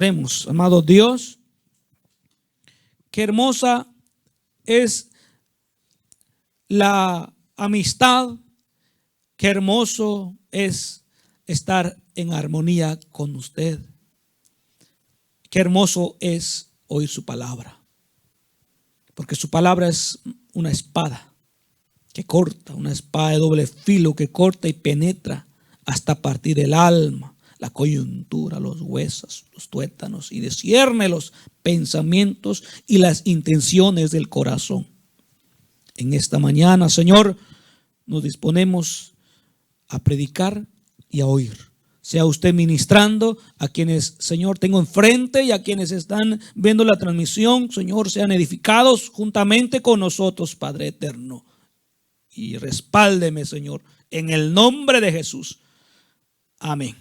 Vemos, amado Dios, qué hermosa es la amistad, qué hermoso es estar en armonía con usted. Qué hermoso es oír su palabra, porque su palabra es una espada que corta, una espada de doble filo que corta y penetra hasta partir el alma, la coyuntura, los huesos, los tuétanos, y discierne los pensamientos y las intenciones del corazón. En esta mañana, Señor, nos disponemos a predicar y a oír. Sea usted ministrando a quienes, Señor, tengo enfrente, y a quienes están viendo la transmisión, Señor, sean edificados juntamente con nosotros, Padre eterno. Y respáldeme, Señor, en el nombre de Jesús. Amén.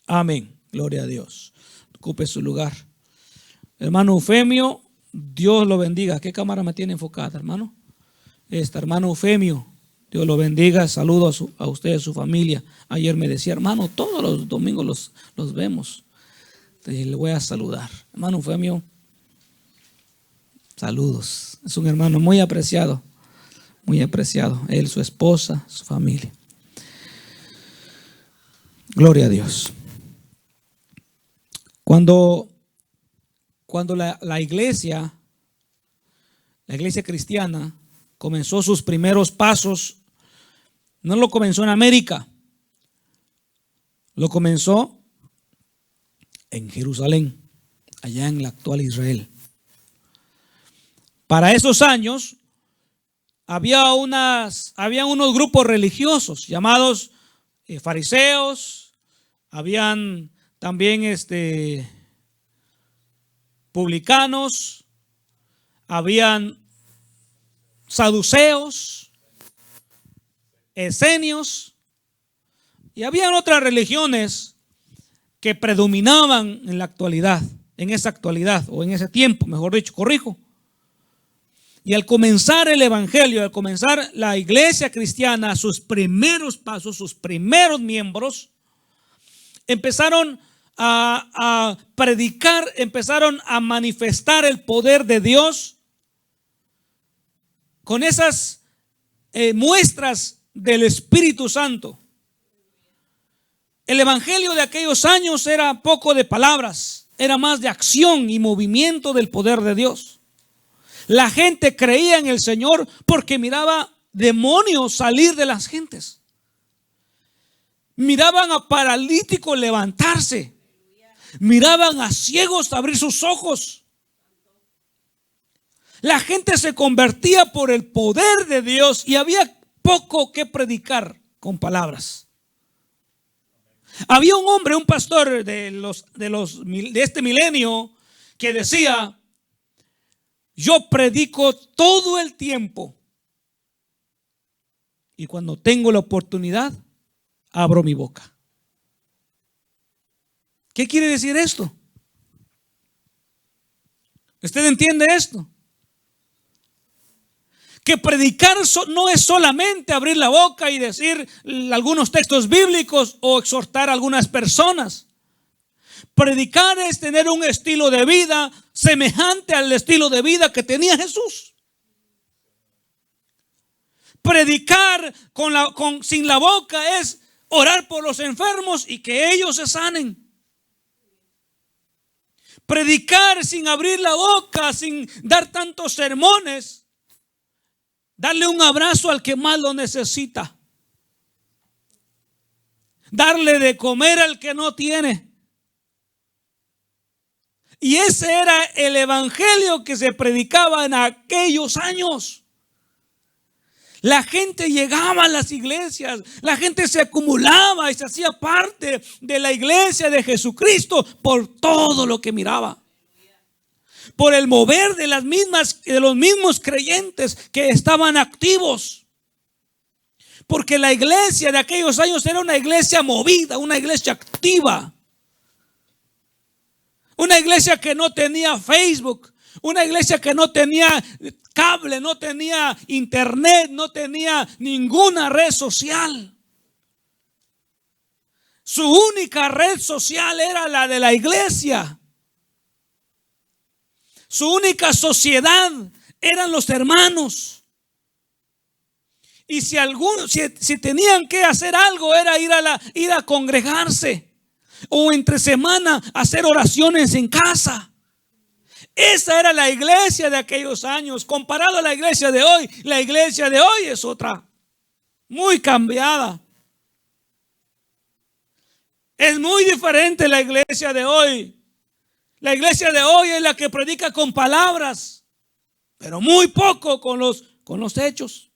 Amén. Gloria a Dios. Ocupe su lugar. Hermano Eufemio, Dios lo bendiga. ¿Qué cámara me tiene enfocada, hermano? Esta, hermano Eufemio. Dios lo bendiga. Saludos a usted y a su familia. Ayer me decía, hermano, todos los domingos los vemos. Le voy a saludar. Hermano Eufemio, saludos. Es un hermano muy apreciado. Muy apreciado. Él, su esposa, su familia. Gloria a Dios. Cuando la iglesia cristiana comenzó sus primeros pasos, no lo comenzó en América, lo comenzó en Jerusalén, allá en la actual Israel. Para esos años había unos grupos religiosos llamados fariseos, habían también publicanos, habían saduceos, esenios, y habían otras religiones que predominaban en la actualidad, en esa actualidad, o en ese tiempo, mejor dicho, corrijo. Y al comenzar el evangelio, al comenzar la iglesia cristiana, sus primeros pasos, sus primeros miembros, empezaron a predicar, empezaron a manifestar el poder de Dios con esas muestras del Espíritu Santo. El evangelio de aquellos años era poco de palabras, era más de acción y movimiento del poder de Dios. La gente creía en el Señor porque miraba demonios salir de las gentes. Miraban a paralíticos levantarse. Miraban a ciegos abrir sus ojos. La gente se convertía por el poder de Dios y había poco que predicar con palabras. Había un hombre, un pastor de este milenio, que decía: yo predico todo el tiempo, y cuando tengo la oportunidad abro mi boca. ¿Qué quiere decir esto? ¿Usted entiende esto? Que predicar no es solamente abrir la boca y decir algunos textos bíblicos o exhortar a algunas personas. Predicar es tener un estilo de vida semejante al estilo de vida que tenía Jesús. Predicar sin la boca es orar por los enfermos y que ellos se sanen. Predicar sin abrir la boca, sin dar tantos sermones, darle un abrazo al que más lo necesita, darle de comer al que no tiene. Y ese era el evangelio que se predicaba en aquellos años. La gente llegaba a las iglesias, la gente se acumulaba y se hacía parte de la iglesia de Jesucristo por todo lo que miraba, por el mover de los mismos creyentes que estaban activos. Porque la iglesia de aquellos años era una iglesia movida, una iglesia activa. Una iglesia que no tenía Facebook, una iglesia que no tenía cable, no tenía internet, no tenía ninguna red social. Su única red social era la de la iglesia. Su única sociedad eran los hermanos. Y si tenían que hacer algo, era ir a congregarse. O entre semana hacer oraciones en casa. Esa era la iglesia de aquellos años. Comparado a la iglesia de hoy, la iglesia de hoy es otra, muy cambiada. Es muy diferente la iglesia de hoy. La iglesia de hoy es la que predica con palabras, pero muy poco con los hechos.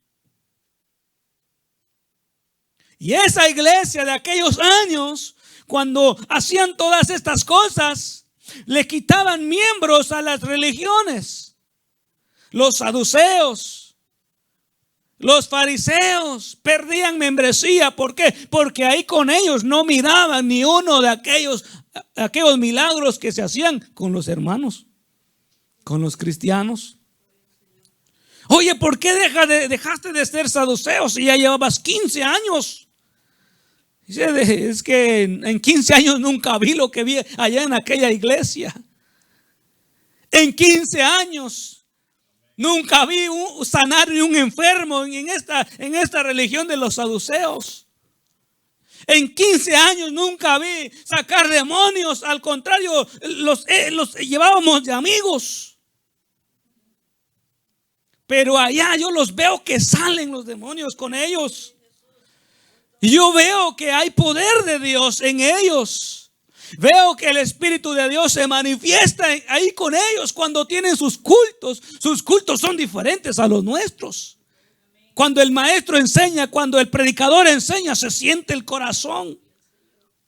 Y esa iglesia de aquellos años, cuando hacían todas estas cosas, le quitaban miembros a las religiones. Los saduceos, los fariseos perdían membresía. ¿Por qué? Porque ahí con ellos no miraban ni uno de aquellos milagros que se hacían con los hermanos, con los cristianos. Oye, ¿por qué dejaste de ser saduceo si ya llevabas 15 años? Dice, es que en 15 años nunca vi lo que vi allá en aquella iglesia. En 15 años nunca vi sanar ni un enfermo en esta religión de los saduceos. En 15 años nunca vi sacar demonios. Al contrario, los llevábamos de amigos. Pero allá yo los veo que salen los demonios con ellos. Y yo veo que hay poder de Dios en ellos. Veo que el Espíritu de Dios se manifiesta ahí con ellos cuando tienen sus cultos. Sus cultos son diferentes a los nuestros. Cuando el maestro enseña, cuando el predicador enseña, se siente el corazón.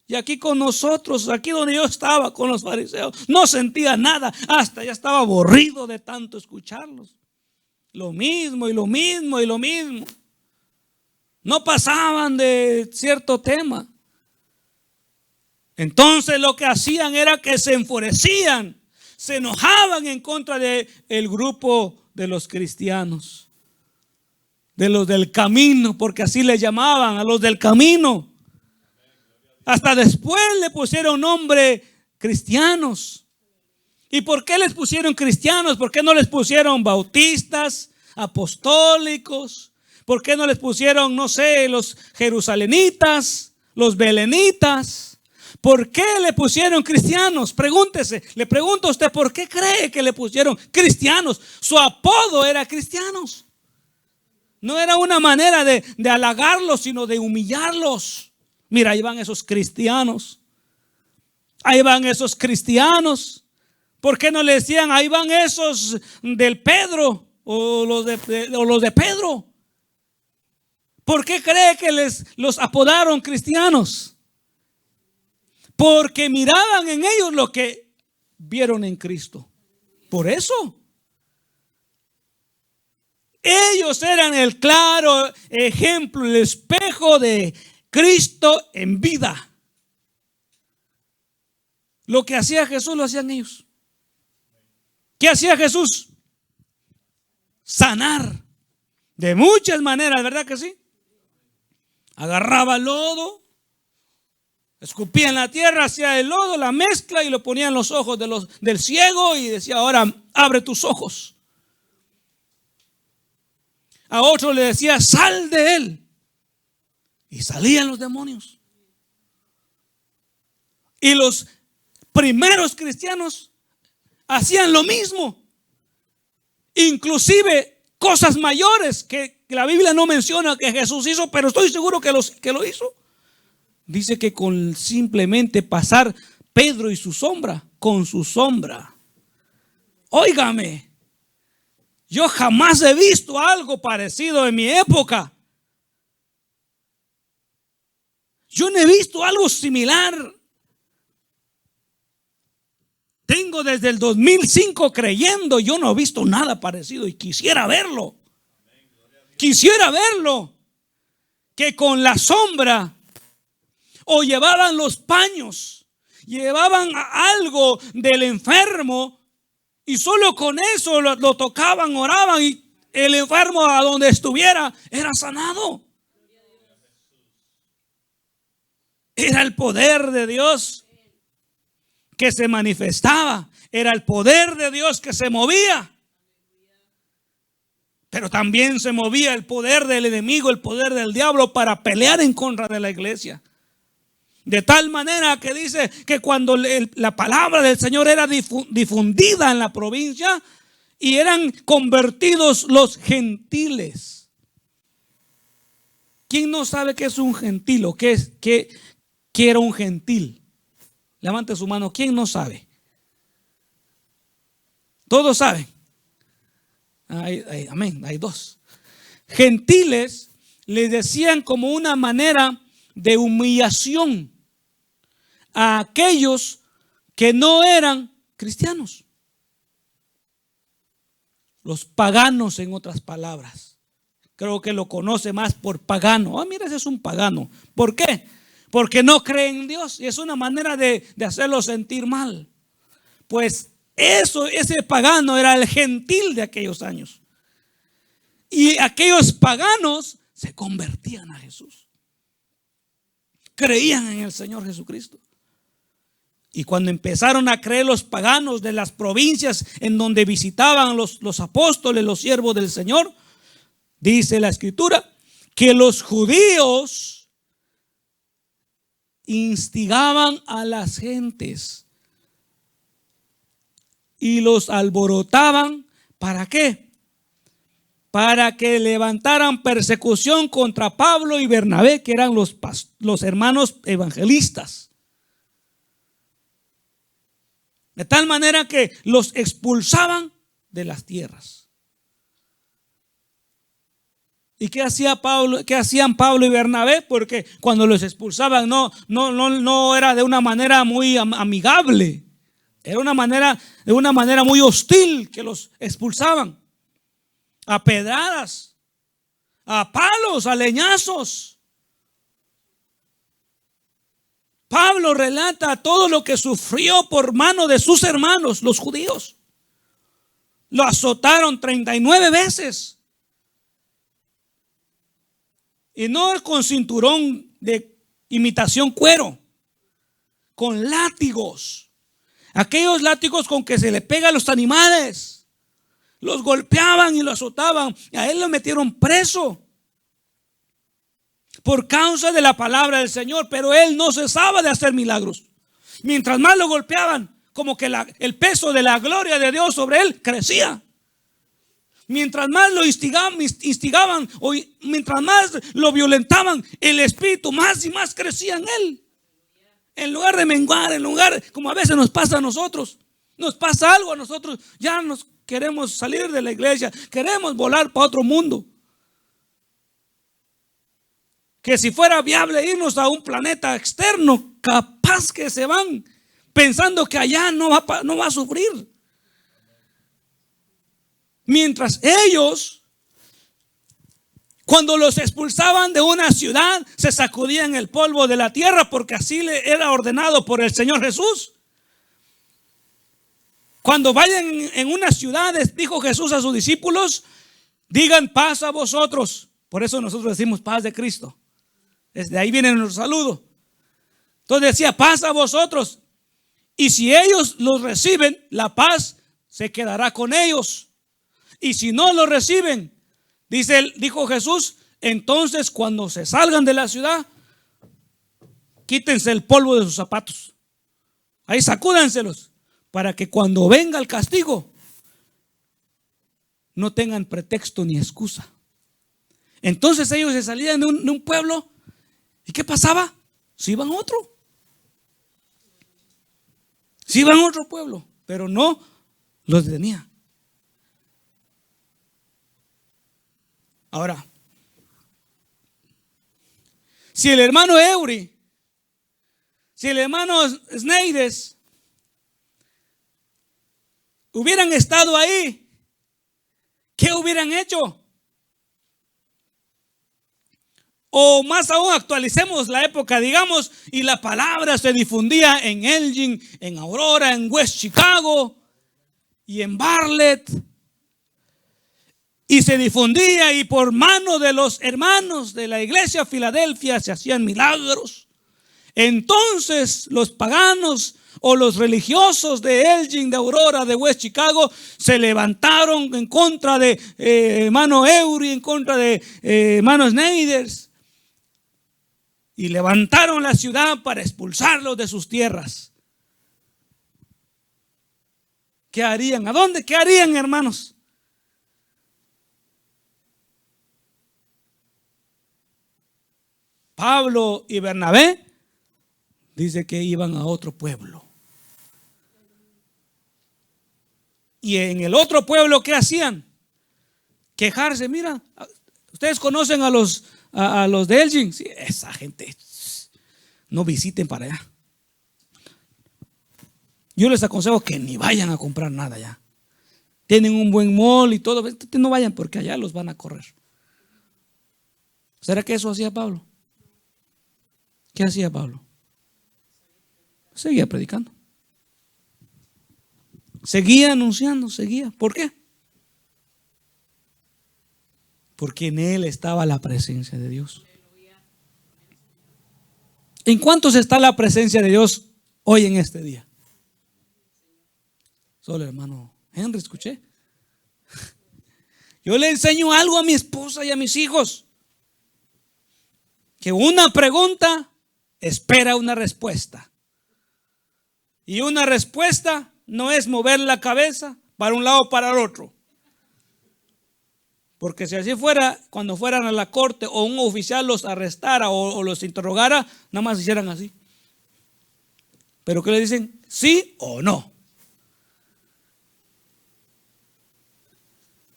Y aquí con nosotros, aquí donde yo estaba con los fariseos, no sentía nada. Hasta ya estaba aburrido de tanto escucharlos. Lo mismo y lo mismo y lo mismo. No pasaban de cierto tema. Entonces lo que hacían era que se enfurecían, se enojaban en contra del grupo de los cristianos, de los del camino, porque así les llamaban a los del camino. Hasta después le pusieron nombre cristianos. ¿Y por qué les pusieron cristianos? ¿Por qué no les pusieron bautistas, apostólicos? ¿Por qué no les pusieron, no sé, los jerusalenitas, los belenitas? ¿Por qué le pusieron cristianos? Pregúntese, le pregunto a usted, ¿por qué cree que le pusieron cristianos? Su apodo era cristianos. No era una manera de halagarlos, sino de humillarlos. Mira, ahí van esos cristianos. Ahí van esos cristianos. ¿Por qué no le decían, ahí van esos del Pedro o los de Pedro? ¿Por qué cree que los apodaron cristianos? Porque miraban en ellos lo que vieron en Cristo. Por eso. Ellos eran el claro ejemplo, el espejo de Cristo en vida. Lo que hacía Jesús lo hacían ellos. ¿Qué hacía Jesús? Sanar. De muchas maneras, ¿verdad que sí? Agarraba lodo, escupía en la tierra, hacía el lodo, la mezcla y lo ponía en los ojos del ciego y decía, ahora abre tus ojos. A otro le decía, sal de él. Y salían los demonios. Y los primeros cristianos hacían lo mismo. Inclusive cosas mayores que la Biblia no menciona que Jesús hizo, pero estoy seguro que lo hizo. Dice que con simplemente pasar Pedro y su sombra, con su sombra. Óigame, yo jamás he visto algo parecido en mi época. Yo no he visto algo similar. Tengo desde el 2005 creyendo, yo no he visto nada parecido y quisiera verlo. Quisiera verlo. Que con la sombra o llevaban los paños, llevaban algo del enfermo y solo con eso lo tocaban, oraban y el enfermo a donde estuviera era sanado. Era el poder de Dios que se manifestaba. Era el poder de Dios que se movía. Pero también se movía el poder del enemigo, el poder del diablo para pelear en contra de la iglesia. De tal manera que dice que cuando la palabra del Señor era difundida en la provincia y eran convertidos los gentiles. ¿Quién no sabe qué es un gentil o qué era un gentil? Levante su mano. ¿Quién no sabe? Todos saben. Amén, hay dos. Gentiles les decían como una manera de humillación a aquellos que no eran cristianos. Los paganos, en otras palabras. Creo que lo conoce más por pagano. Mira, ese es un pagano. ¿Por qué? Porque no cree en Dios y es una manera de hacerlo sentir mal. Pues ese pagano era el gentil de aquellos años. Y aquellos paganos se convertían a Jesús. Creían en el Señor Jesucristo. Y cuando empezaron a creer los paganos de las provincias en donde visitaban los apóstoles, los siervos del Señor, dice la Escritura que los judíos instigaban a las gentes y los alborotaban. ¿Para qué? Para que levantaran persecución contra Pablo y Bernabé, que eran los hermanos evangelistas. De tal manera que los expulsaban de las tierras. ¿Y qué hacían Pablo y Bernabé? Porque cuando los expulsaban no era de una manera muy amigable. Era de una manera muy hostil que los expulsaban. A pedradas, a palos, a leñazos. Pablo relata todo lo que sufrió por mano de sus hermanos, los judíos. Lo azotaron 39 veces. Y no con cinturón de imitación cuero, con látigos. Aquellos látigos con que se le pega a los animales. Los golpeaban y lo azotaban. Y a él lo metieron preso por causa de la palabra del Señor. Pero él no cesaba de hacer milagros. Mientras más lo golpeaban, como que el peso de la gloria de Dios sobre él crecía. Mientras más lo instigaban o mientras más lo violentaban, el espíritu más y más crecía en él. En lugar de menguar, en lugar como a veces nos pasa a nosotros. Nos pasa algo a nosotros, ya nos queremos salir de la iglesia, queremos volar para otro mundo. Que si fuera viable irnos a un planeta externo, capaz que se van pensando que allá no va a sufrir. Mientras ellos, cuando los expulsaban de una ciudad, se sacudían el polvo de la tierra porque así le era ordenado por el Señor Jesús. Cuando vayan en unas ciudades, dijo Jesús a sus discípulos, digan paz a vosotros. Por eso nosotros decimos paz de Cristo. Desde ahí viene nuestro saludo. Entonces decía paz a vosotros. Y si ellos los reciben, la paz se quedará con ellos. Y si no lo reciben, dijo Jesús, entonces cuando se salgan de la ciudad, quítense el polvo de sus zapatos. Ahí sacúdanselos, para que cuando venga el castigo, no tengan pretexto ni excusa. Entonces ellos se salían de un pueblo, ¿y qué pasaba? Se iban a otro. Se iban a otro pueblo, pero no los detenía. Ahora, si el hermano Eury, si el hermano Sneides hubieran estado ahí, ¿qué hubieran hecho? O más aún, actualicemos la época, digamos, y la palabra se difundía en Elgin, en Aurora, en West Chicago y en Bartlett. Y se difundía y por mano de los hermanos de la iglesia Filadelfia se hacían milagros. Entonces los paganos o los religiosos de Elgin, de Aurora, de West Chicago, se levantaron en contra de hermano Eury, en contra de hermano Sneiders, y levantaron la ciudad para expulsarlos de sus tierras. ¿Qué harían? ¿A dónde? ¿Qué harían, hermanos? Pablo y Bernabé dice que iban a otro pueblo. Y en el otro pueblo, ¿qué hacían? Quejarse. Mira, ustedes conocen a los de Elgin. Sí, esa gente, no visiten para allá. Yo les aconsejo que ni vayan a comprar nada allá. Tienen un buen mall y todo. No vayan porque allá los van a correr. ¿Será que eso hacía Pablo? ¿Qué hacía Pablo? Seguía predicando. Seguía anunciando, seguía. ¿Por qué? Porque en él estaba la presencia de Dios. ¿En cuántos está la presencia de Dios hoy en este día? Solo hermano Henry, escuché. Yo le enseño algo a mi esposa y a mis hijos. Que una pregunta espera una respuesta. Y una respuesta no es mover la cabeza para un lado o para el otro. Porque si así fuera, cuando fueran a la corte o un oficial los arrestara o los interrogara, nada más hicieran así. Pero ¿qué le dicen? ¿Sí o no?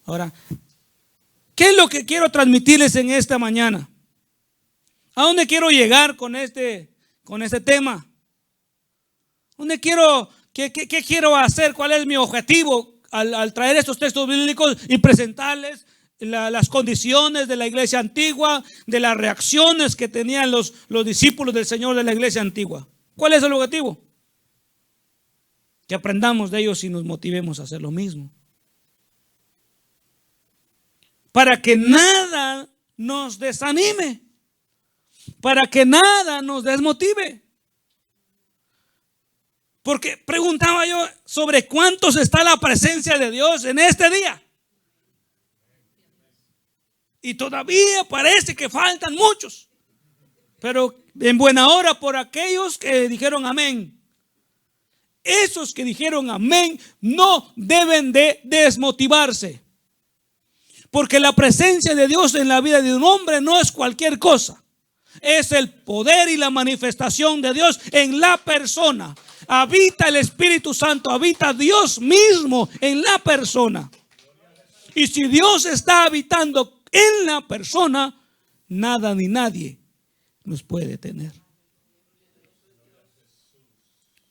Ahora, ¿qué es lo que quiero transmitirles en esta mañana? ¿A dónde quiero llegar con este tema? ¿Dónde quiero, qué quiero hacer? ¿Cuál es mi objetivo al traer estos textos bíblicos y presentarles las condiciones de la iglesia antigua, de las reacciones que tenían los discípulos del Señor de la iglesia antigua? ¿Cuál es el objetivo? Que aprendamos de ellos y nos motivemos a hacer lo mismo. Para que nada nos desanime, para que nada nos desmotive. Porque preguntaba yo sobre cuántos está la presencia de Dios en este día. Y todavía parece que faltan muchos. Pero en buena hora por aquellos que dijeron amén. Esos que dijeron amén no deben de desmotivarse. Porque la presencia de Dios en la vida de un hombre no es cualquier cosa. Es el poder y la manifestación de Dios en la persona. Habita el Espíritu Santo, habita Dios mismo en la persona. Y si Dios está habitando en la persona, nada ni nadie nos puede detener.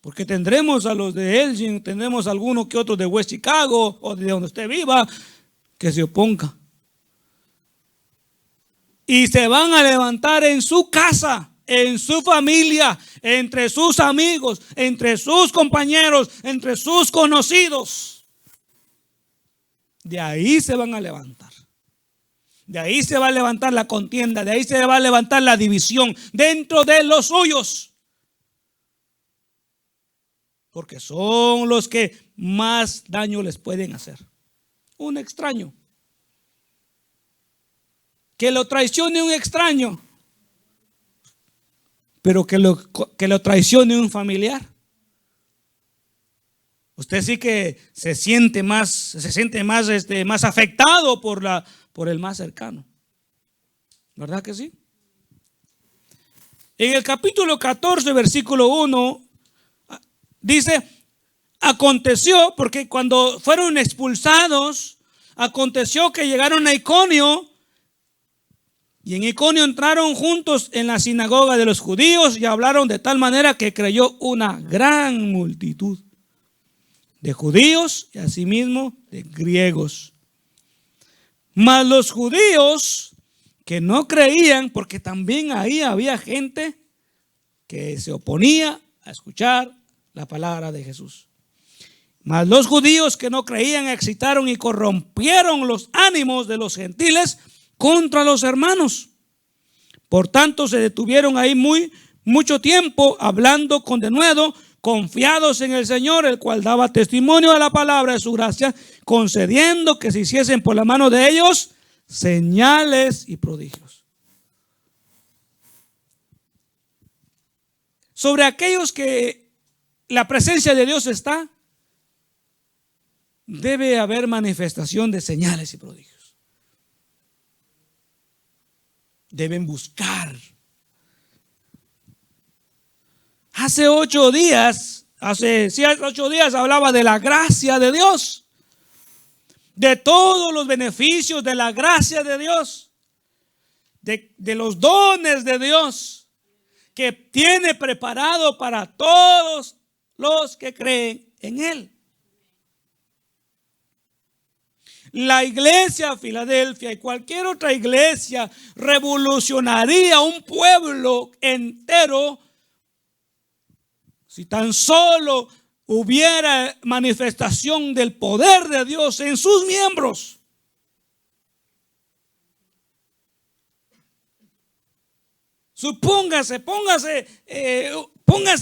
Porque tendremos a los de Elgin, tendremos a alguno que otro de West Chicago o de donde usted viva que se oponga. Y se van a levantar en su casa, en su familia, entre sus amigos, entre sus compañeros, entre sus conocidos. De ahí se van a levantar. De ahí se va a levantar la contienda, de ahí se va a levantar la división dentro de los suyos. Porque son los que más daño les pueden hacer. Un extraño. Que lo traicione un extraño. Pero que lo traicione un familiar. Usted sí que se siente más afectado por el más cercano. ¿Verdad que sí? En el capítulo 14, versículo 1, dice, aconteció, porque cuando fueron expulsados, aconteció que llegaron a Iconio, y en Iconio entraron juntos en la sinagoga de los judíos y hablaron de tal manera que creyó una gran multitud de judíos y asimismo de griegos. Mas los judíos que no creían, porque también ahí había gente que se oponía a escuchar la palabra de Jesús. Mas los judíos que no creían excitaron y corrompieron los ánimos de los gentiles contra los hermanos. Por tanto se detuvieron ahí muy mucho tiempo hablando con denuedo, confiados en el Señor, el cual daba testimonio a la palabra de su gracia, concediendo que se hiciesen por la mano de ellos señales y prodigios. Sobre aquellos que la presencia de Dios está, debe haber manifestación de señales y prodigios. Deben buscar. Hace 8 días hablaba de la gracia de Dios, de todos los beneficios de la gracia de Dios, de los dones de Dios que tiene preparado para todos los que creen en Él. La iglesia Filadelfia y cualquier otra iglesia revolucionaría un pueblo entero si tan solo hubiera manifestación del poder de Dios en sus miembros. Póngase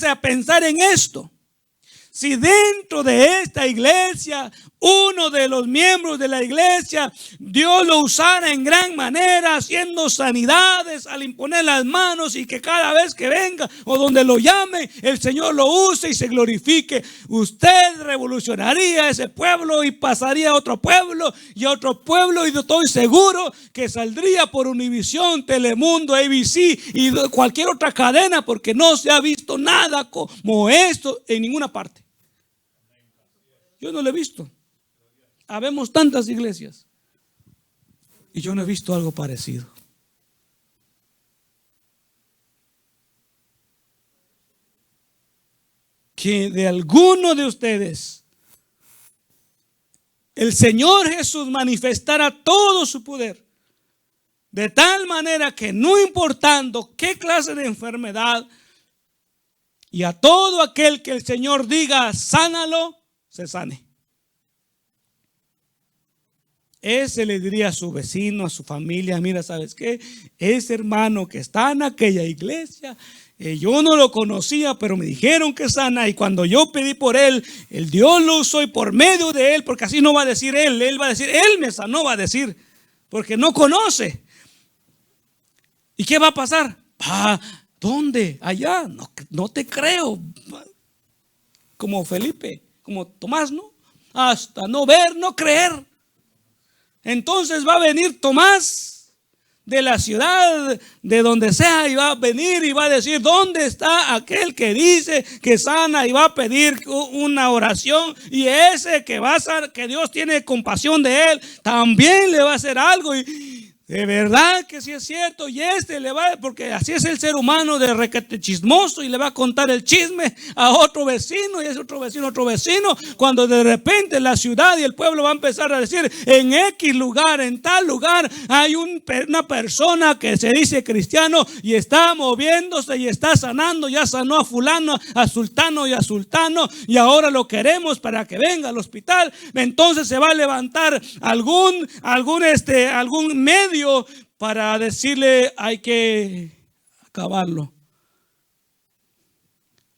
a pensar en esto. Si dentro de esta iglesia, uno de los miembros de la iglesia, Dios lo usara en gran manera, haciendo sanidades al imponer las manos, y que cada vez que venga o donde lo llame, el Señor lo use y se glorifique, usted revolucionaría ese pueblo y pasaría a otro pueblo y a otro pueblo, y estoy seguro que saldría por Univisión, Telemundo, ABC y cualquier otra cadena, porque no se ha visto nada como esto en ninguna parte. Yo no lo he visto. Habemos tantas iglesias y yo no he visto algo parecido. Que de alguno de ustedes el Señor Jesús manifestara todo su poder, de tal manera que no importando qué clase de enfermedad, y a todo aquel que el Señor diga sánalo, se sane. Ese le diría a su vecino, a su familia: mira, ¿sabes qué? Ese hermano que está en aquella iglesia, yo no lo conocía, pero me dijeron que sana, y cuando yo pedí por él, el Dios lo usó, y por medio de él, porque así no va a decir él va a decir, él me sanó, va a decir, porque no conoce. ¿Y qué va a pasar? ¿Dónde? Allá. No te creo. Como Felipe, como Tomás, ¿no? Hasta no ver, no creer. Entonces va a venir Tomás de la ciudad, de donde sea, y va a venir y va a decir: ¿dónde está aquel que dice que sana? Y va a pedir una oración, y ese que va a ser, que Dios tiene compasión de él, también le va a hacer algo. Y de verdad que sí es cierto, y le va, porque así es el ser humano, de requete chismoso, y le va a contar el chisme a otro vecino, y ese otro vecino, cuando de repente la ciudad y el pueblo va a empezar a decir: en X lugar, en tal lugar, hay una persona que se dice cristiano y está moviéndose y está sanando, ya sanó a fulano, a sultano y a sultano, y ahora lo queremos para que venga al hospital. Entonces se va a levantar algún medio para decirle: hay que acabarlo,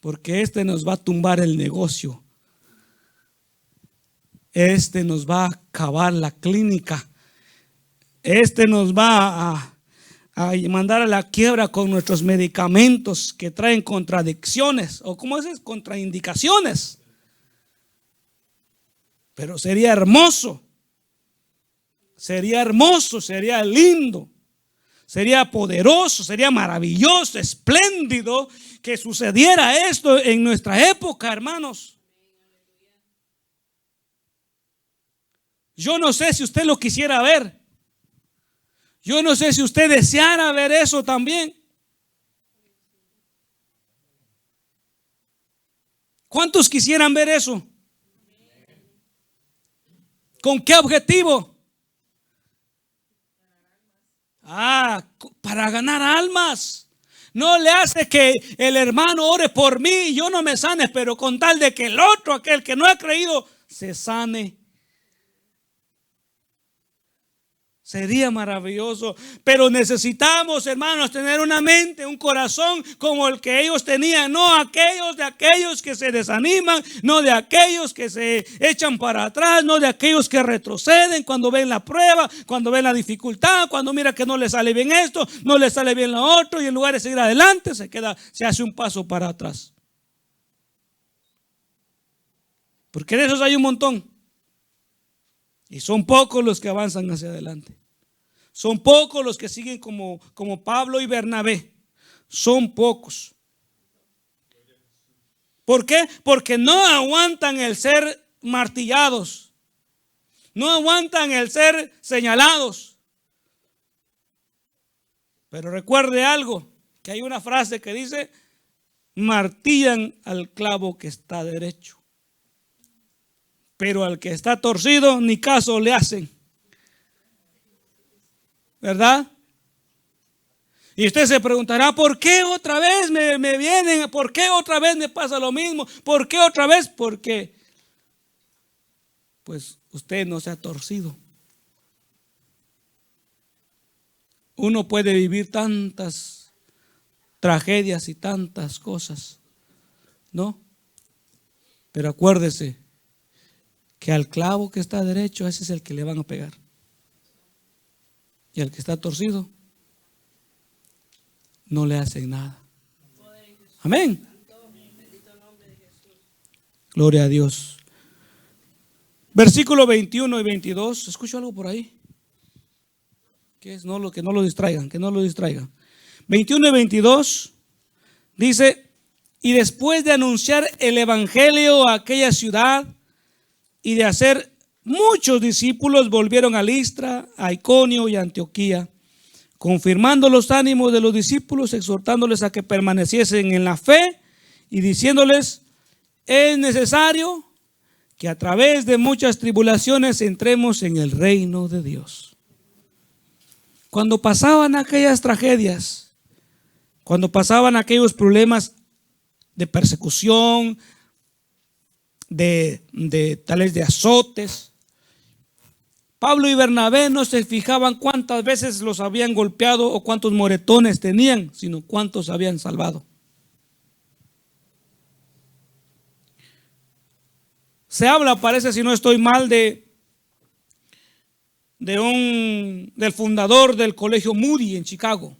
porque nos va a tumbar el negocio, nos va a acabar la clínica, nos va a mandar a la quiebra con nuestros medicamentos que traen contradicciones, o ¿cómo es? Contraindicaciones. Pero sería hermoso, sería lindo, sería poderoso, sería maravilloso, espléndido que sucediera esto en nuestra época, hermanos. Yo no sé si usted lo quisiera ver. Yo no sé si usted deseara ver eso también. ¿Cuántos quisieran ver eso? ¿Con qué objetivo? Para ganar almas. No le hace que el hermano ore por mí y yo no me sane, pero con tal de que el otro, aquel que no ha creído, se sane. Sería maravilloso, pero necesitamos, hermanos, tener una mente, un corazón como el que ellos tenían, no aquellos que se desaniman, no de aquellos que se echan para atrás, no de aquellos que retroceden cuando ven la prueba, cuando ven la dificultad, cuando mira que no le sale bien esto, no le sale bien lo otro, y en lugar de seguir adelante se hace un paso para atrás. Porque de esos hay un montón. Y son pocos los que avanzan hacia adelante. Son pocos los que siguen como Pablo y Bernabé. Son pocos. ¿Por qué? Porque no aguantan el ser martillados. No aguantan el ser señalados. Pero recuerde algo, que hay una frase que dice: martillan al clavo que está derecho, pero al que está torcido ni caso le hacen. ¿Verdad? Y usted se preguntará: ¿por qué otra vez me vienen? ¿Por qué otra vez me pasa lo mismo? ¿Por qué otra vez? Porque pues usted no se ha torcido. Uno puede vivir tantas tragedias y tantas cosas, ¿no? Pero acuérdese que al clavo que está derecho, ese es el que le van a pegar. Y al que está torcido, no le hacen nada. Amén. Gloria a Dios. Versículo 21 y 22. ¿Escucho algo por ahí? ¿Qué es? Que no lo distraigan, que no lo distraigan. 21 y 22 dice: y después de anunciar el evangelio a aquella ciudad y de hacer muchos discípulos, volvieron a Listra, a Iconio y a Antioquía, confirmando los ánimos de los discípulos, exhortándoles a que permaneciesen en la fe y diciéndoles: es necesario que a través de muchas tribulaciones entremos en el reino de Dios. Cuando pasaban aquellas tragedias, cuando pasaban aquellos problemas de persecución, de tales de azotes, Pablo y Bernabé no se fijaban cuántas veces los habían golpeado o cuántos moretones tenían, sino cuántos habían salvado. Se habla, parece, si no estoy mal, del fundador del colegio Moody en Chicago.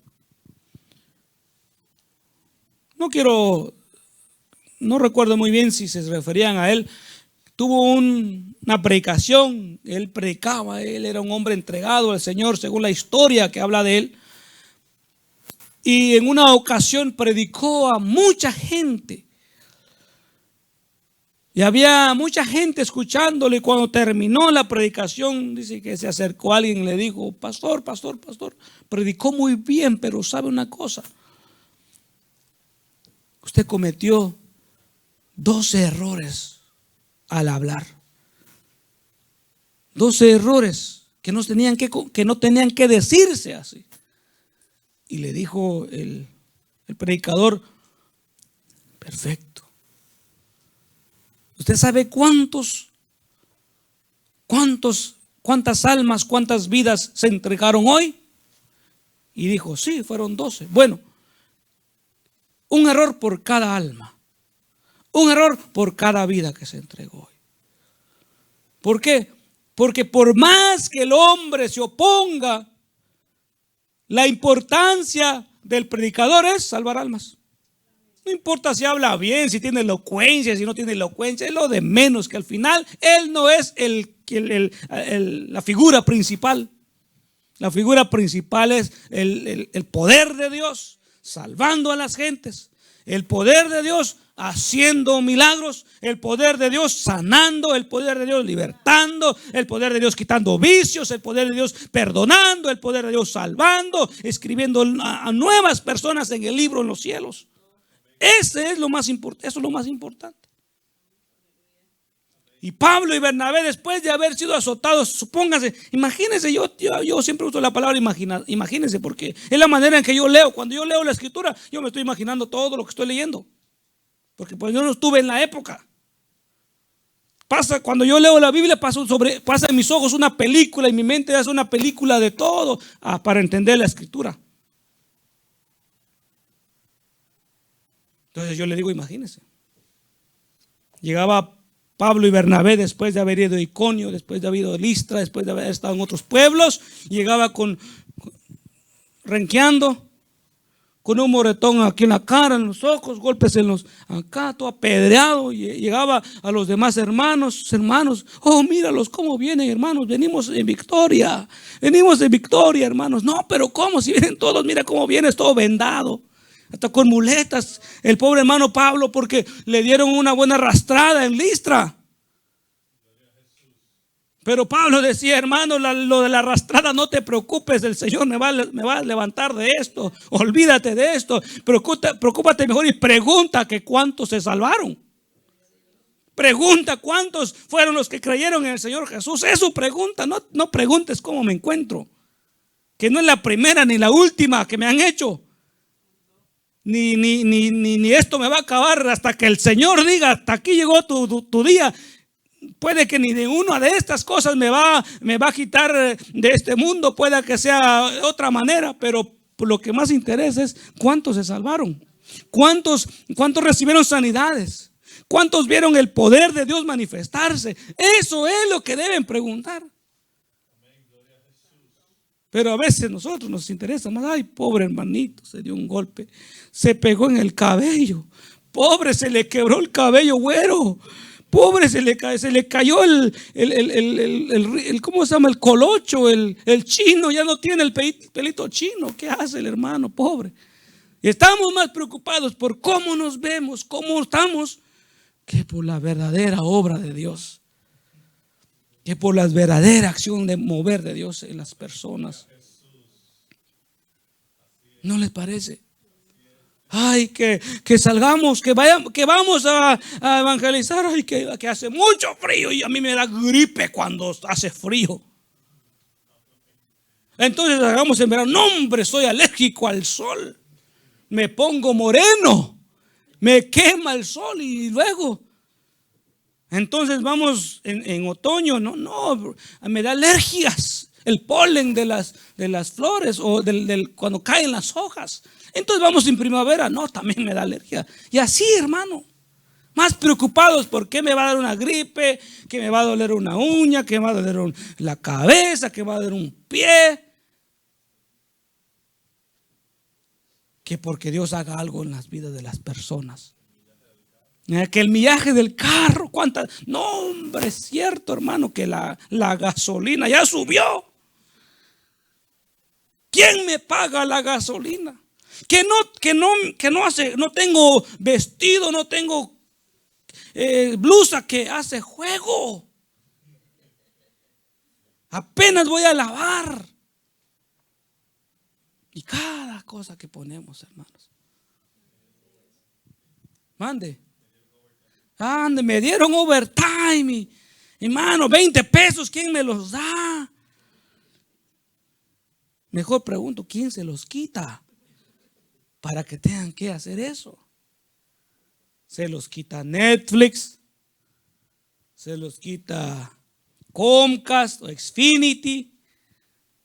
No recuerdo muy bien si se referían a él. Tuvo una predicación, él predicaba, él era un hombre entregado al Señor según la historia que habla de él. Y en una ocasión predicó a mucha gente. Y había mucha gente escuchándole, y cuando terminó la predicación, dice que se acercó a alguien y le dijo: pastor, predicó muy bien, pero ¿sabe una cosa? Usted cometió 12 errores al hablar. 12 errores que no tenían que decirse así. Y le dijo el predicador: perfecto. ¿Usted sabe cuántas almas, cuántas vidas se entregaron hoy? Y dijo: sí, fueron 12. Bueno, un error por cada alma. Un error por cada vida que se entregó hoy. ¿Por qué? Porque por más que el hombre se oponga, la importancia del predicador es salvar almas. No importa si habla bien, si tiene elocuencia, si no tiene elocuencia, es lo de menos, que al final él no es la figura principal. La figura principal es el poder de Dios salvando a las gentes, el poder de Dios haciendo milagros, el poder de Dios sanando, el poder de Dios libertando, el poder de Dios quitando vicios, el poder de Dios perdonando, el poder de Dios salvando, escribiendo a nuevas personas en el libro en los cielos. Eso es lo más importante. Y Pablo y Bernabé, después de haber sido azotados, supóngase, imagínense, yo siempre uso la palabra imagínense, porque es la manera en que yo leo. Cuando yo leo la escritura, yo me estoy imaginando todo lo que estoy leyendo, porque pues yo no estuve en la época. Cuando yo leo la Biblia, pasa en mis ojos una película y mi mente hace una película de todo para entender la escritura. Entonces yo le digo, imagínense. Llegaba Pablo y Bernabé después de haber ido a Iconio, después de haber ido a Listra, después de haber estado en otros pueblos. Llegaba renqueando, con un moretón aquí en la cara, en los ojos, golpes en los acá, todo apedreado. Y llegaba a los demás hermanos, oh, míralos cómo vienen, hermanos, venimos en victoria, hermanos. No, pero ¿cómo? Si vienen todos, mira cómo vienes, todo vendado, hasta con muletas, el pobre hermano Pablo, porque le dieron una buena arrastrada en Listra. Pero Pablo decía, hermano, lo de la arrastrada, no te preocupes, el Señor me va a levantar de esto. Olvídate de esto. Preocúpate mejor y pregunta que cuántos se salvaron. Pregunta cuántos fueron los que creyeron en el Señor Jesús. Eso pregunta, no preguntes cómo me encuentro. Que no es la primera ni la última que me han hecho. Ni esto me va a acabar hasta que el Señor diga, hasta aquí llegó tu día. Puede que ni de una de estas cosas me va a quitar de este mundo, puede que sea de otra manera, pero lo que más interesa es cuántos se salvaron, cuántos recibieron sanidades, cuántos vieron el poder de Dios manifestarse. Eso es lo que deben preguntar. Pero a veces nosotros nos interesa más, ay, pobre hermanito, se dio un golpe, se pegó en el cabello, pobre, se le quebró el cabello güero. Pobre, se le cayó ¿cómo se llama? El colocho, el chino, ya no tiene el pelito chino. ¿Qué hace el hermano? Pobre. Y estamos más preocupados por cómo nos vemos, cómo estamos, que por la verdadera obra de Dios, que por la verdadera acción de mover de Dios en las personas. ¿No les parece? Ay, que salgamos, que vamos a evangelizar. Ay, que hace mucho frío y a mí me da gripe cuando hace frío. Entonces hagamos en verano. No, hombre, soy alérgico al sol. Me pongo moreno, me quema el sol y luego. Entonces vamos en otoño. No, me da alergias. El polen de las flores o cuando caen las hojas. Entonces vamos en primavera. No, también me da alergia. Y así, hermano, más preocupados por qué me va a dar una gripe, que me va a doler una uña, que me va a doler la cabeza, que me va a doler un pie, que porque Dios haga algo en las vidas de las personas. Que el millaje del carro, no, hombre, es cierto, hermano, que la gasolina ya subió. ¿Quién me paga la gasolina? Que no tengo vestido, no tengo blusa que hace juego. Apenas voy a lavar. Y cada cosa que ponemos, hermanos. Ande, me dieron overtime. Hermano, 20 pesos, ¿quién me los da? Mejor pregunto, ¿quién se los quita? Para que tengan que hacer eso. Se los quita Netflix, se los quita Comcast o Xfinity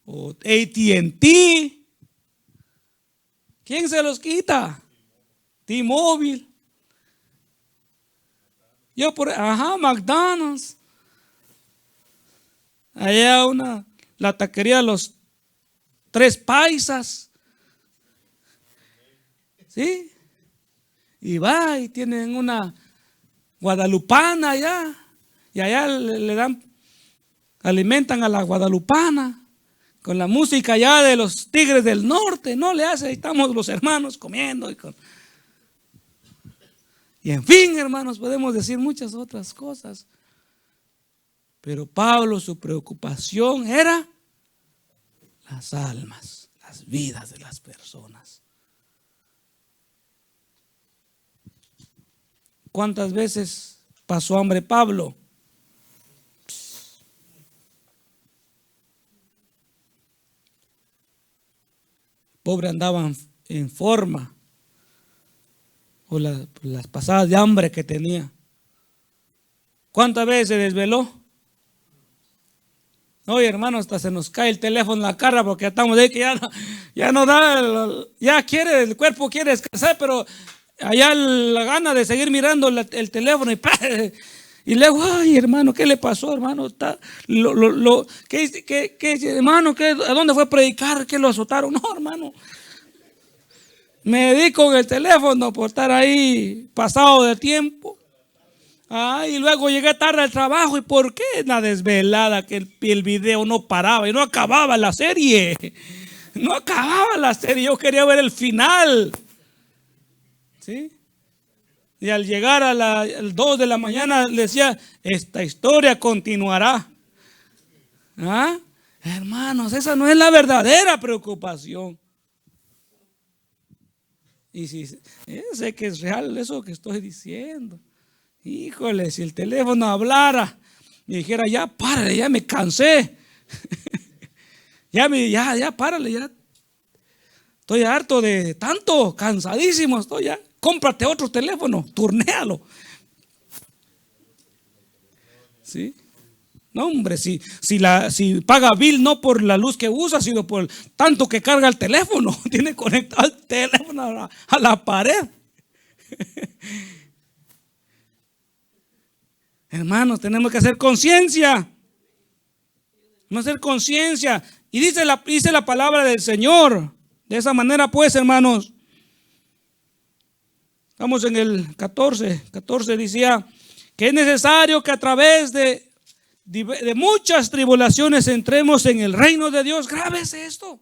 o AT&T. ¿Quién se los quita? T-Mobile. McDonald's. Allá la taquería de los Tres Paisas. ¿Sí? Y va y tienen una guadalupana allá. Y allá alimentan a la guadalupana con la música allá de los Tigres del Norte. No le hace, ahí estamos los hermanos comiendo. Y en fin, hermanos, podemos decir muchas otras cosas. Pero Pablo, su preocupación era las almas, las vidas de las personas. ¿Cuántas veces pasó hambre Pablo? Pobre andaba en forma. O las pasadas de hambre que tenía. ¿Cuántas veces se desveló? Oye, hermano, hasta se nos cae el teléfono en la cara porque ya estamos ahí que ya no da, ya quiere, el cuerpo quiere descansar, pero allá la gana de seguir mirando el teléfono y luego, ay, hermano, ¿qué le pasó, hermano? Hermano, ¿a dónde fue a predicar? ¿Qué lo azotaron? No, hermano. Me dedico en el teléfono por estar ahí pasado de tiempo. Y luego llegué tarde al trabajo. ¿Y por qué? La desvelada, que el video no paraba y no acababa la serie. No acababa la serie. Yo quería ver el final. ¿Sí? Y al llegar a las 2 de la mañana le decía, esta historia continuará. Hermanos, esa no es la verdadera preocupación. Y si sé que es real eso que estoy diciendo. Híjole, si el teléfono hablara y dijera, ya párale, ya me cansé. ya párale, ya. Estoy harto de tanto, cansadísimo estoy ya. Cómprate otro teléfono, turnéalo. ¿Sí? No, hombre, si paga bill no por la luz que usa, sino por tanto que carga el teléfono. Tiene conectado el teléfono a la pared. Hermanos, tenemos que hacer conciencia. Vamos a hacer conciencia. Y dice la palabra del Señor. De esa manera, pues, hermanos. Estamos en el 14. 14 decía que es necesario que a través de muchas tribulaciones entremos en el reino de Dios. Grábese esto.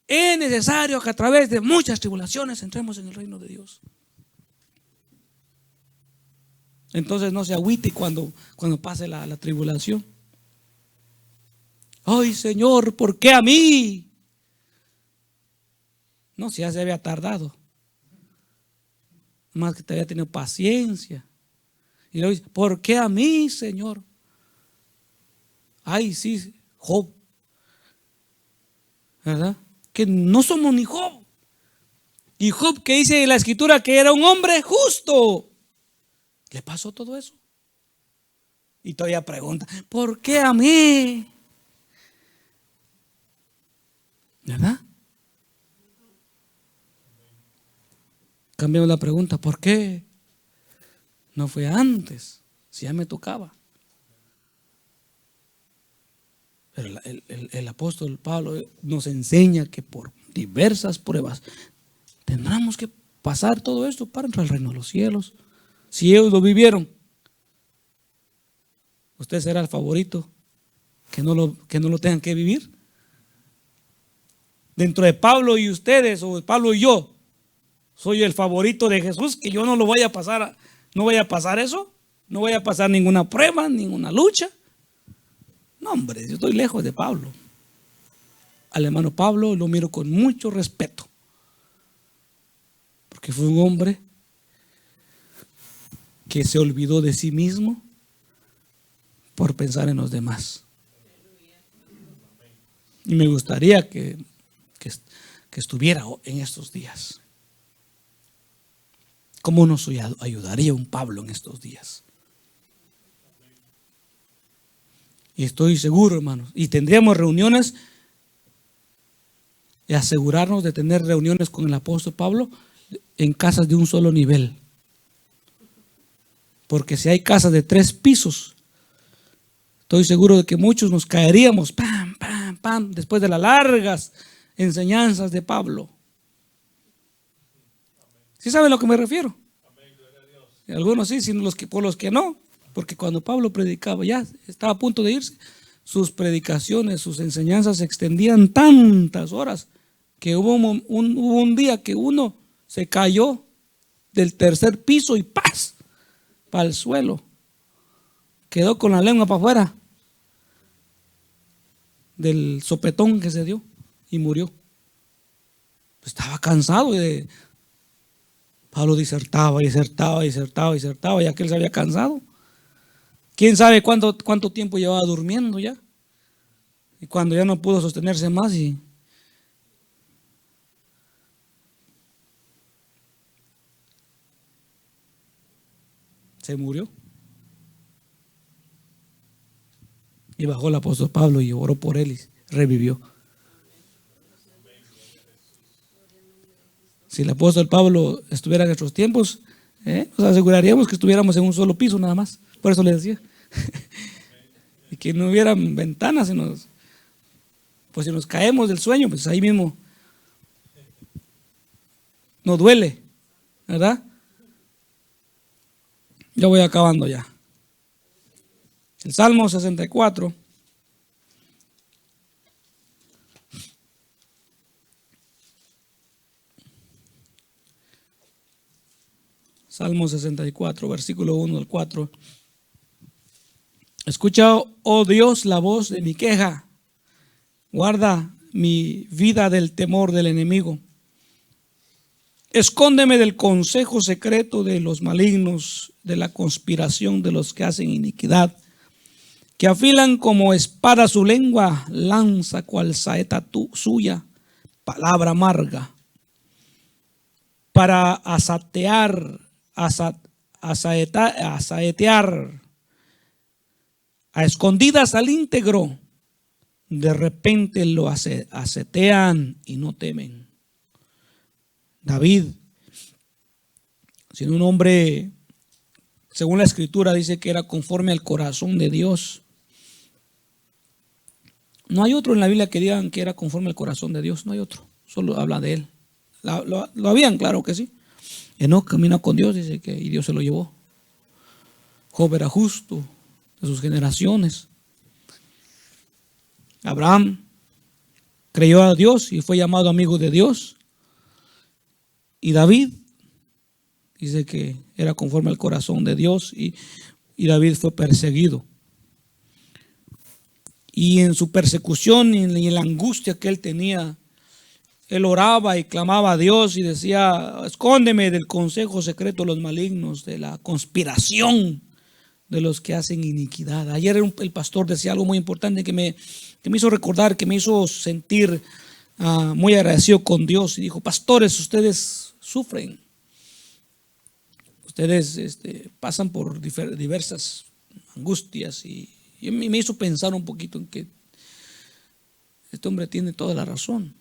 Es necesario que a través de muchas tribulaciones entremos en el reino de Dios. Entonces no se agüite cuando pase la tribulación. Ay, Señor, ¿por qué a mí? No, si ya se había tardado. Más que te había tenido paciencia. Y luego dice, ¿por qué a mí, Señor? Ay, sí, Job. ¿Verdad? Que no somos ni Job. Y Job, que dice en la escritura que era un hombre justo. ¿Le pasó todo eso? Y todavía pregunta, ¿por qué a mí? ¿Verdad? Cambiamos la pregunta, ¿por qué no fue antes? Si ya me tocaba. Pero el apóstol Pablo nos enseña que por diversas pruebas tendremos que pasar todo esto para entrar al reino de los cielos. Si ellos lo vivieron, usted será el favorito que no lo tengan que vivir. Dentro de Pablo y ustedes, o Pablo y yo, soy el favorito de Jesús, que yo no lo vaya a pasar, no vaya a pasar eso, no vaya a pasar ninguna prueba, ninguna lucha. No, hombre, yo estoy lejos de Pablo. Al hermano Pablo lo miro con mucho respeto, porque fue un hombre que se olvidó de sí mismo por pensar en los demás. Y me gustaría que estuviera en estos días. ¿Cómo nos ayudaría un Pablo en estos días? Y estoy seguro, hermanos, y tendríamos reuniones y asegurarnos de tener reuniones con el apóstol Pablo en casas de un solo nivel. Porque si hay casas de 3 pisos, estoy seguro de que muchos nos caeríamos, pam, pam, pam, después de las largas enseñanzas de Pablo. ¿Sí saben a lo que me refiero? Algunos sí, sino por los que no. Porque cuando Pablo predicaba, ya estaba a punto de irse, sus predicaciones, sus enseñanzas se extendían tantas horas que hubo un día que uno se cayó del 3er piso y ¡paz! Para el suelo. Quedó con la lengua para afuera del sopetón que se dio y murió. Estaba cansado de Pablo disertaba y aquel se había cansado. ¿Quién sabe cuánto tiempo llevaba durmiendo ya? Y cuando ya no pudo sostenerse más y se murió. Y bajó el apóstol Pablo y oró por él y revivió. Si el apóstol Pablo estuviera en nuestros tiempos, nos aseguraríamos que estuviéramos en un solo piso nada más. Por eso le decía. Y que no hubiera ventanas. Pues si nos caemos del sueño, pues ahí mismo nos duele, ¿verdad? Yo voy acabando ya. El Salmo 64. Salmo 64, versículo 1 al 4. Escucha, oh Dios, la voz de mi queja. Guarda mi vida del temor del enemigo. Escóndeme del consejo secreto de los malignos, de la conspiración de los que hacen iniquidad, que afilan como espada su lengua, lanza cual saeta suya, palabra amarga, para asaetear a escondidas al íntegro. De repente lo asetean y no temen. David, siendo un hombre, según la escritura, dice que era conforme al corazón de Dios. No hay otro en la Biblia que digan que era conforme al corazón de Dios. No hay otro, solo habla de él. Lo habían, claro que sí. Enoc caminó con Dios, dice que y Dios se lo llevó. Job era justo de sus generaciones. Abraham creyó a Dios y fue llamado amigo de Dios. Y David dice que era conforme al corazón de Dios y David fue perseguido. Y en su persecución y en la angustia que él tenía, él oraba y clamaba a Dios y decía: escóndeme del consejo secreto de los malignos, de la conspiración de los que hacen iniquidad. Ayer el pastor decía algo muy importante que me hizo recordar, que me hizo sentir muy agradecido con Dios. Y dijo: pastores, ustedes sufren, ustedes pasan por diversas angustias. Y me hizo pensar un poquito en que este hombre tiene toda la razón.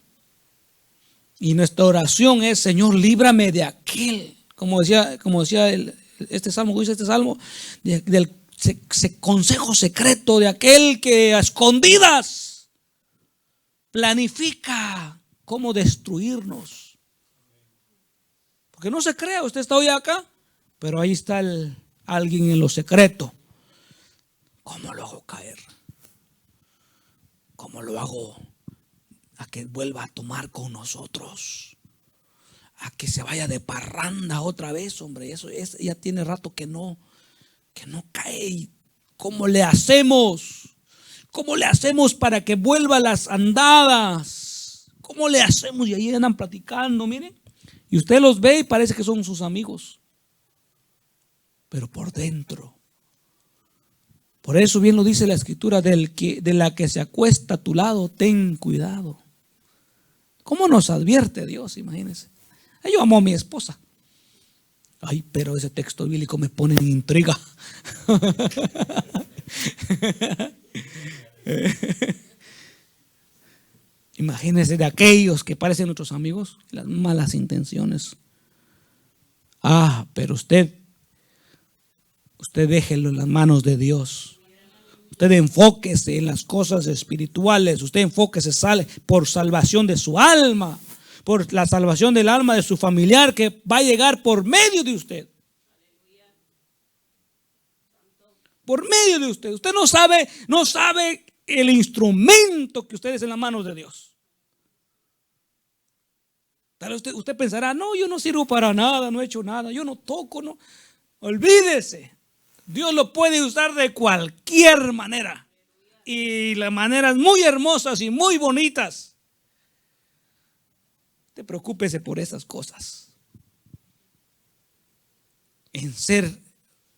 Y nuestra oración es: Señor, líbrame de aquel, como decía este salmo, del consejo secreto de aquel que a escondidas planifica cómo destruirnos. Porque no se crea, usted está hoy acá, pero ahí está alguien en lo secreto. ¿Cómo lo hago caer? ¿Cómo lo hago a que vuelva a tomar con nosotros? A que se vaya de parranda otra vez, hombre. Eso ya tiene rato que no cae. ¿Cómo le hacemos? ¿Cómo le hacemos para que vuelva a las andadas? ¿Cómo le hacemos? Y ahí andan platicando, miren. Y usted los ve y parece que son sus amigos. Pero por dentro. Por eso bien lo dice la escritura: de la que se acuesta a tu lado, ten cuidado. ¿Cómo nos advierte Dios? Imagínense. Yo amo a mi esposa. Ay, pero ese texto bíblico me pone en intriga. Imagínense de aquellos que parecen nuestros amigos, las malas intenciones. Pero usted déjelo en las manos de Dios. Usted enfóquese en las cosas espirituales. Usted enfóquese por salvación de su alma, por la salvación del alma de su familiar, que va a llegar por medio de usted. Por medio de usted. Usted no sabe el instrumento que usted es en las manos de Dios. Tal vez usted pensará: no, yo no sirvo para nada, no he hecho nada, yo no toco, no. Olvídese. Dios lo puede usar de cualquier manera, y las maneras muy hermosas y muy bonitas. Te preocúpese por esas cosas, en ser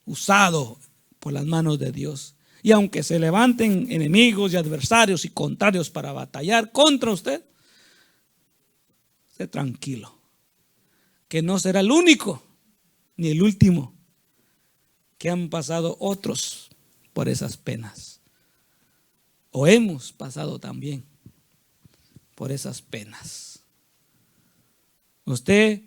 usado por las manos de Dios. Y aunque se levanten enemigos y adversarios y contrarios para batallar contra usted, esté tranquilo, que no será el único ni el último, que han pasado otros por esas penas. o hemos pasado también por esas penas. Usted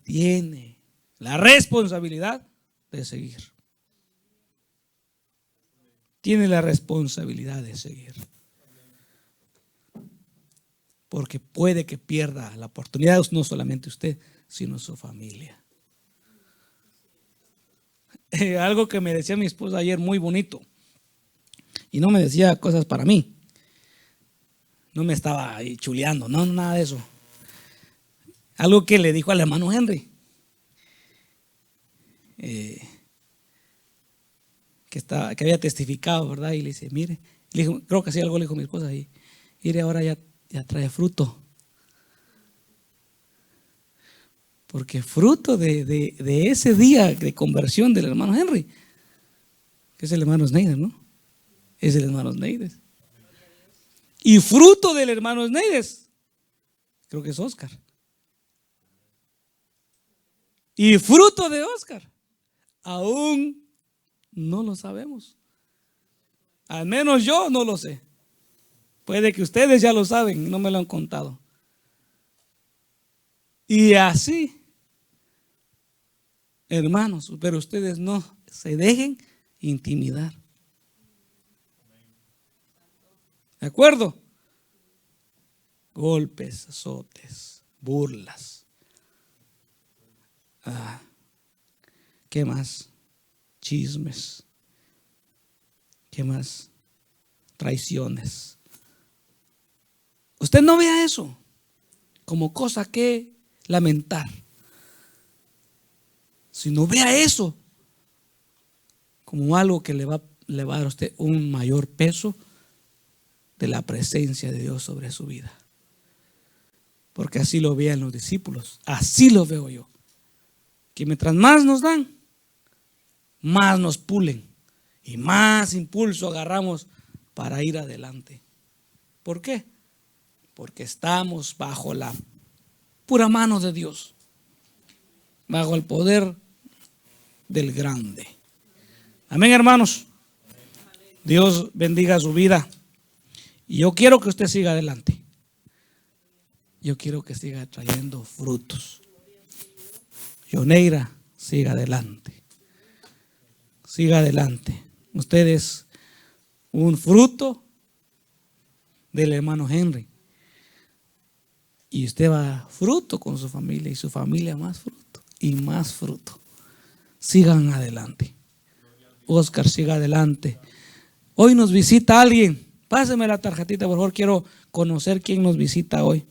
tiene la responsabilidad de seguir. Tiene la responsabilidad de seguir. Porque puede que pierda la oportunidad, no solamente usted, sino su familia. Algo que me decía mi esposa ayer muy bonito. Y no me decía cosas para mí. No me estaba ahí chuleando, no, nada de eso. Algo que le dijo al hermano Henry. Que había testificado, ¿verdad? Y le dice, mire, le dijo, creo que así algo le dijo mi esposa. Y mire, ahora ya trae fruto. Porque fruto de ese día de conversión del hermano Henry, que es el hermano Snyder, ¿no? Es el hermano Snyder. Y fruto del hermano Snyder, creo que es Oscar. Y fruto de Oscar, aún no lo sabemos. Al menos yo no lo sé. Puede que ustedes ya lo saben, no me lo han contado. Y así, hermanos, pero ustedes no se dejen intimidar. ¿De acuerdo? Golpes, azotes, burlas. ¿Qué más? Chismes. ¿Qué más? Traiciones. Usted no vea eso como cosa que lamentar, sino vea eso como algo que le va a dar a usted un mayor peso de la presencia de Dios sobre su vida. Porque así lo vean los discípulos, así lo veo yo. Que mientras más nos dan, más nos pulen y más impulso agarramos para ir adelante. ¿Por qué? Porque estamos bajo la pura mano de Dios, bajo el poder del grande. Amén, hermanos. Dios bendiga su vida. Y yo quiero que usted siga adelante. Yo quiero que siga trayendo frutos. Yoneira, siga adelante. Siga adelante. Usted es un fruto del hermano Henry. Y usted va fruto con su familia y su familia más fruto y más fruto. Sigan adelante. Oscar, siga adelante. Hoy nos visita alguien. Páseme la tarjetita, por favor. Quiero conocer quién nos visita hoy.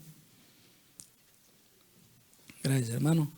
Gracias, hermano.